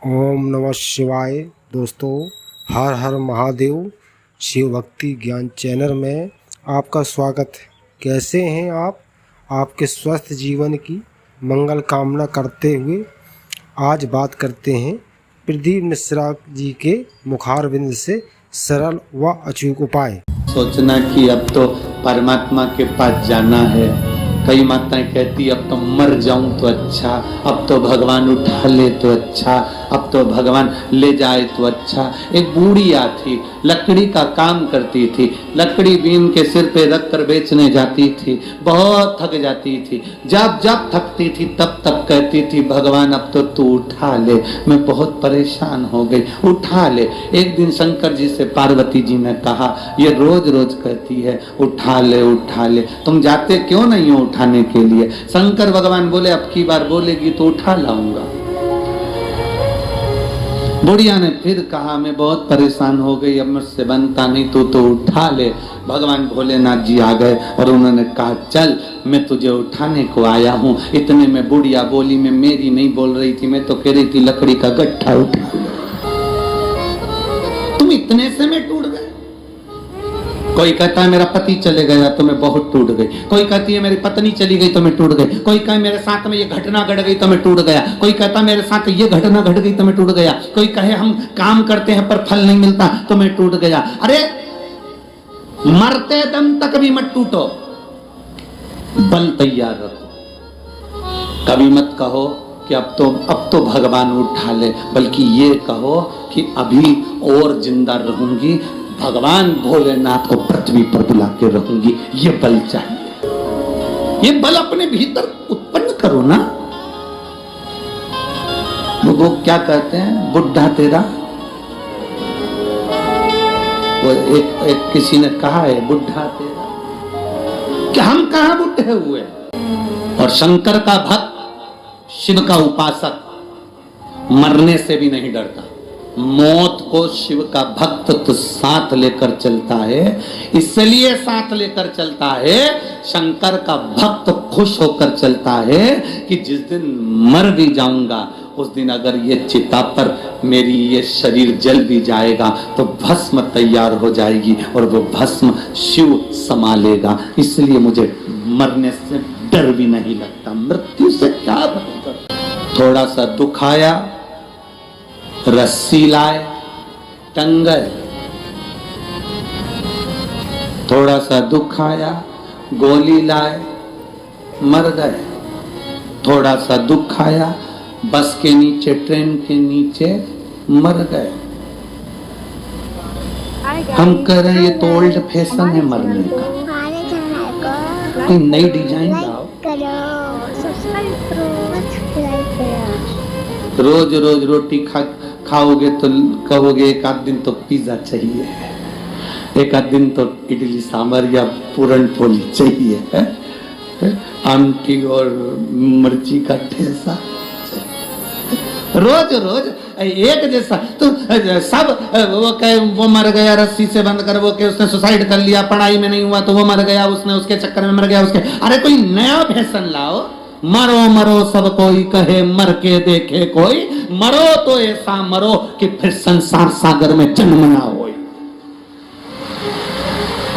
ओम नमः शिवाय। दोस्तों, हर हर महादेव। शिव भक्ति ज्ञान चैनल में आपका स्वागत है। कैसे हैं आप? आपके स्वस्थ जीवन की मंगल कामना करते हुए आज बात करते हैं प्रदीप मिश्रा जी के मुखारबिंद से सरल व अचूक उपाय। सोचना कि अब तो परमात्मा के पास जाना है। कई माताएं कहती अब तो मर जाऊं तो अच्छा, अब तो भगवान उठा ले तो अच्छा, अब तो भगवान ले जाए तो अच्छा। एक बूढ़िया थी, लकड़ी का काम करती थी, लकड़ी बीन के सिर पे रख कर बेचने जाती थी, बहुत थक जाती थी। जब जब थकती थी तब तब कहती थी भगवान अब तो तू उठा ले, मैं बहुत परेशान हो गई, उठा ले। एक दिन शंकर जी से पार्वती जी ने कहा, ये रोज रोज कहती है उठा ले उठा ले, तुम जाते क्यों नहीं हो उठाने के लिए? शंकर भगवान बोले अब की बार बोलेगी तो उठा लाऊंगा। बुढ़िया ने फिर कहा मैं बहुत परेशान हो गई, अब मुझसे बनता नहीं, तो उठा ले। भगवान भोलेनाथ जी आ गए और उन्होंने कहा चल मैं तुझे उठाने को आया हूँ। इतने में बुढ़िया बोली, मैं मेरी नहीं बोल रही थी, मैं तो कह रही थी लकड़ी का गट्ठा उठा। तुम इतने से में टूट गए। कोई कहता है मेरा पति चले गया तो मैं बहुत टूट गई, कोई कहती है मेरी पत्नी चली गई तो मैं टूट गई, कोई कहे मेरे साथ में ये घटना घट गई तो मैं टूट गया, कोई कहता मेरे साथ ये घटना घट गई तो मैं टूट गया, कोई कहे हम काम करते हैं पर फल नहीं मिलता तो मैं टूट गया। अरे मरते दम तक भी मत टूटो, बल तैयार रखो। कभी मत कहो कि अब तो भगवान उठा ले, बल्कि ये कहो कि अभी और जिंदा रहूंगी, भगवान भोलेनाथ को पृथ्वी पर बुला के रहूंगी। ये बल चाहिए, ये बल अपने भीतर उत्पन्न करो ना। वो क्या कहते हैं, बुढ़ा तेरा, वो एक किसी ने कहा है बुढ़ा तेरा, कि हम कहां बुढ़े हुए। और शंकर का भक्त, शिव का उपासक मरने से भी नहीं डरता। मौत को शिव का भक्त तो साथ लेकर चलता है, इसलिए साथ लेकर चलता है। शंकर का भक्त खुश होकर चलता है कि जिस दिन मर भी जाऊंगा उस दिन अगर ये चिता पर मेरी ये शरीर जल भी जाएगा तो भस्म तैयार हो जाएगी और वो भस्म शिव संभालेगा। इसलिए मुझे मरने से डर भी नहीं लगता। मृत्यु से क्या भय? थोड़ा सा दुख आया, रस्सी लाए, टंग गए। थोड़ा सा दुख आया, गोली लाए, मर गए। थोड़ा सा दुख आया, बस के नीचे, ट्रेन के नीचे मर गए। हम कह रहे हैं ये तो ओल्ड फैशन है मरने का, कोई नई डिजाइन लाओ। रोज रोज रोटी खाओगे तो कहोगे एक आध दिन तो पिज्जा चाहिए, एक आध दिन तो इडली सांभर या पूरन पोली चाहिए, आमटी और मिर्ची का ठेसा। रोज रोज एक जैसा तो सब वो कहे वो मर गया रस्सी से बंद कर, वो के उसने सुसाइड कर लिया, पढ़ाई में नहीं हुआ तो वो मर गया, उसने उसके चक्कर में मर गया उसके। अरे कोई नया फैशन लाओ। मरो मरो सब कोई कहे, मर के देखे कोई, मरो तो ऐसा मरो कि फिर संसार सागर में जन्म ना हो।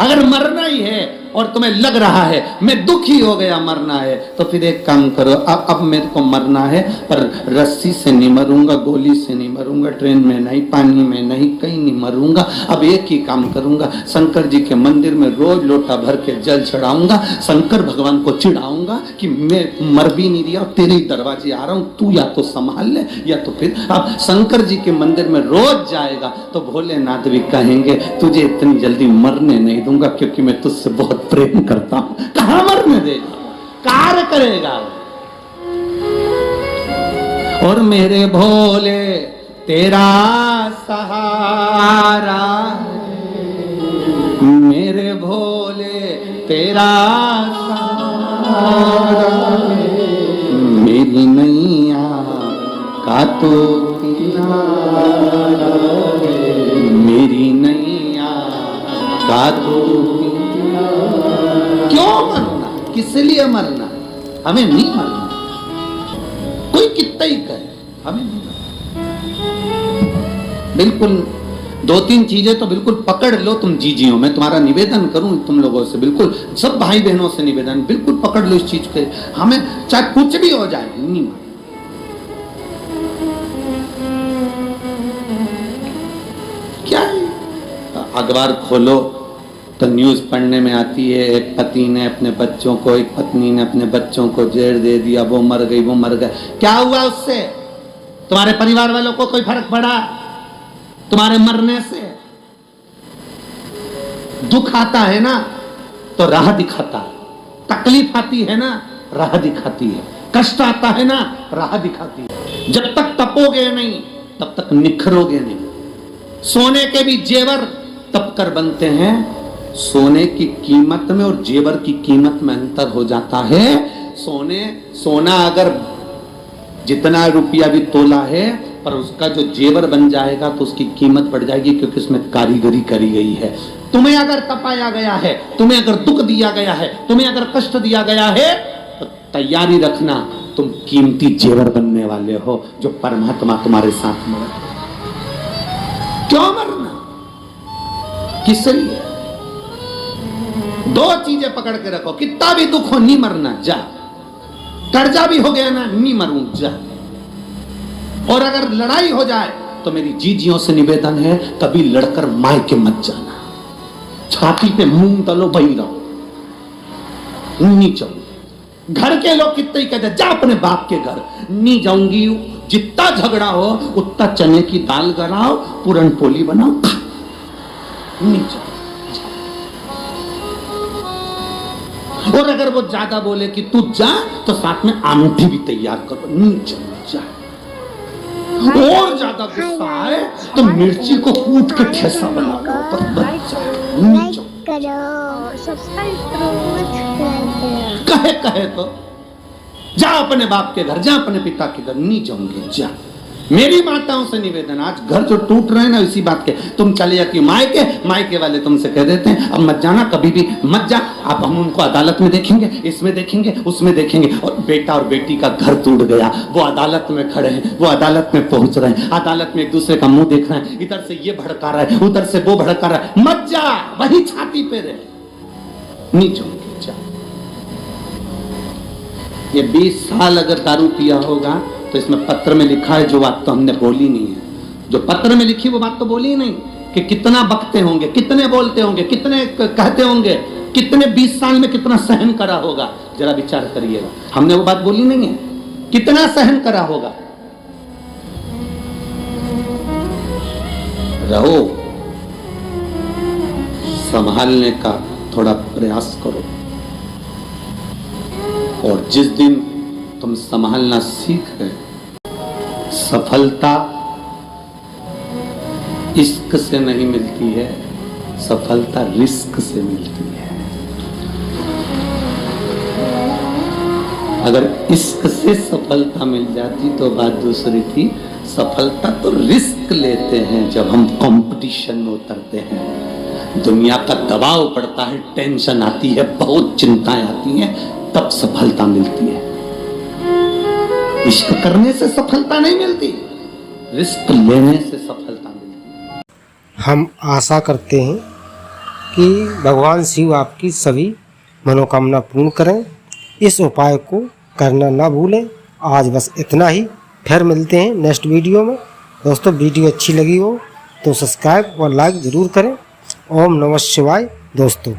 अगर मरना ही है और तुम्हें लग रहा है मैं दुखी हो गया मरना है, तो फिर एक काम करो, अब मेरे को मरना है पर रस्सी से नहीं मरूंगा, गोली से नहीं मरूंगा, ट्रेन में नहीं, पानी में नहीं, कहीं नहीं मरूंगा। अब एक ही काम करूंगा, शंकर जी के मंदिर में रोज लोटा भर के जल चढ़ाऊंगा, शंकर भगवान को चिढ़ाऊंगा कि मैं मर भी नहीं दिया, तेरे दरवाजे आ रहा हूं, तू या तो संभाल ले या तो फिर। अब शंकर जी के मंदिर में रोज जाएगा तो भोलेनाथ भी कहेंगे तुझे इतनी जल्दी मरने नहीं दूंगा क्योंकि मैं तुझसे बहुत प्रेम करता हूं। कहां मरने देगा, कार्य करेगा। और मेरे भोले तेरा सहारा, मेरे भोले तेरा सहारा, मेरी नैया का तो किनारा, मेरी नैया का तो। क्यों मरना, किस लिए मरना? हमें नहीं मरना, कोई कितना ही कहे हमें नहीं मरना। बिल्कुल 2-3 चीजें तो बिल्कुल पकड़ लो तुम जीजियो। मैं तुम्हारा निवेदन करूं तुम लोगों से, बिल्कुल सब भाई बहनों से निवेदन, बिल्कुल पकड़ लो इस चीज के। हमें चाहे कुछ भी हो जाए नहीं मारे। क्या है, अखबार खोलो तो न्यूज पढ़ने में आती है, एक पति ने अपने बच्चों को, एक पत्नी ने अपने बच्चों को जहर दे दिया, वो मर गई, वो मर गए। क्या हुआ उससे? तुम्हारे परिवार वालों को कोई फर्क पड़ा तुम्हारे मरने से? दुख आता है ना तो राह दिखाता है, तकलीफ आती है ना राह दिखाती है, कष्ट आता है ना राह दिखाती है। जब तक तपोगे नहीं तब तक निखरोगे नहीं। सोने के भी जेवर तप कर बनते हैं। सोने की कीमत में और जेवर की कीमत में अंतर हो जाता है। सोना अगर जितना रुपया भी तोला है, पर उसका जो जेवर बन जाएगा तो उसकी कीमत बढ़ जाएगी, क्योंकि उसमें कारीगरी करी गई है। तुम्हें अगर तपाया गया है, तुम्हें अगर दुख दिया गया है, तुम्हें अगर कष्ट दिया गया है, तो तैयारी रखना, तुम कीमती जेवर बनने वाले हो, जो परमात्मा तुम्हारे साथ में। क्यों मरना? किस लिए? 2 चीजें पकड़ के रखो, कितना भी दुख हो नहीं मरना, जा। कर्जा भी हो गया ना, नहीं मरूं, जा। और अगर लड़ाई हो जाए तो मेरी जीजियों से निवेदन है, कभी लड़कर मायके मत जाना। छाती पे मुंह तलो, वही रहो, नहीं जाओ। घर के लोग कितने ही कहते जा अपने बाप के घर, नहीं जाऊंगी। जितना झगड़ा हो उतना चने की दाल गलाओ, पूरन पोली बनाओ, नहीं जाओ। और अगर वो ज्यादा बोले कि तू जा, तो साथ में आमठी भी तैयार करो, नहीं जा। और ज्यादा गुस्सा आए तो मिर्ची को कूट के ठेसा बनाओ, नहीं जाओ। कहे तो जा अपने बाप के घर, जा अपने पिता के घर, नहीं जाऊंगे, जा। मेरी माताओं से निवेदन, आज घर जो टूट रहे हैं ना इसी बात के, तुम चले जाती मायके वाले तुमसे कह देते हैं अब मत जाना, कभी भी मत जा। अब हम उनको अदालत में देखेंगे, इसमें देखेंगे, उसमें देखेंगे। और बेटा और बेटी का घर टूट गया, वो अदालत में खड़े हैं, वो अदालत में पहुंच रहे हैं, अदालत में एक दूसरे का मुंह देख रहे हैं, इधर से ये भड़का रहा है, उधर से वो भड़का रहा है। मत जा, वही छाती पे रहे, नहीं जाऊंगे, जा। ये 20 साल अगर दारू पिया होगा तो इसमें पत्र में लिखा है जो बात तो हमने बोली नहीं है, जो पत्र में लिखी वो बात तो बोली ही नहीं, कि कितना बकते होंगे, कितने बोलते होंगे, कितने कहते होंगे, कितने 20 साल में कितना सहन करा होगा, जरा विचार करिएगा। हमने वो बात बोली नहीं है, कितना सहन करा होगा। रहो, संभालने का थोड़ा प्रयास करो, और जिस दिन तुम संभालना सीख गए, सफलता इश्क से नहीं मिलती है, सफलता रिस्क से मिलती है। अगर इश्क से सफलता मिल जाती तो बात दूसरी थी। सफलता तो रिस्क लेते हैं जब हम कंपटीशन में उतरते हैं, दुनिया का दबाव पड़ता है, टेंशन आती है, बहुत चिंताएं आती हैं, तब सफलता मिलती है। इश्क करने से सफलता नहीं मिलती, रिस्क लेने से सफलता मिलती है। हम आशा करते हैं कि भगवान शिव आपकी सभी मनोकामना पूर्ण करें। इस उपाय को करना ना भूलें। आज बस इतना ही, फिर मिलते हैं नेक्स्ट वीडियो में। दोस्तों वीडियो अच्छी लगी हो तो सब्सक्राइब और लाइक ज़रूर करें। ओम नमः शिवाय दोस्तों।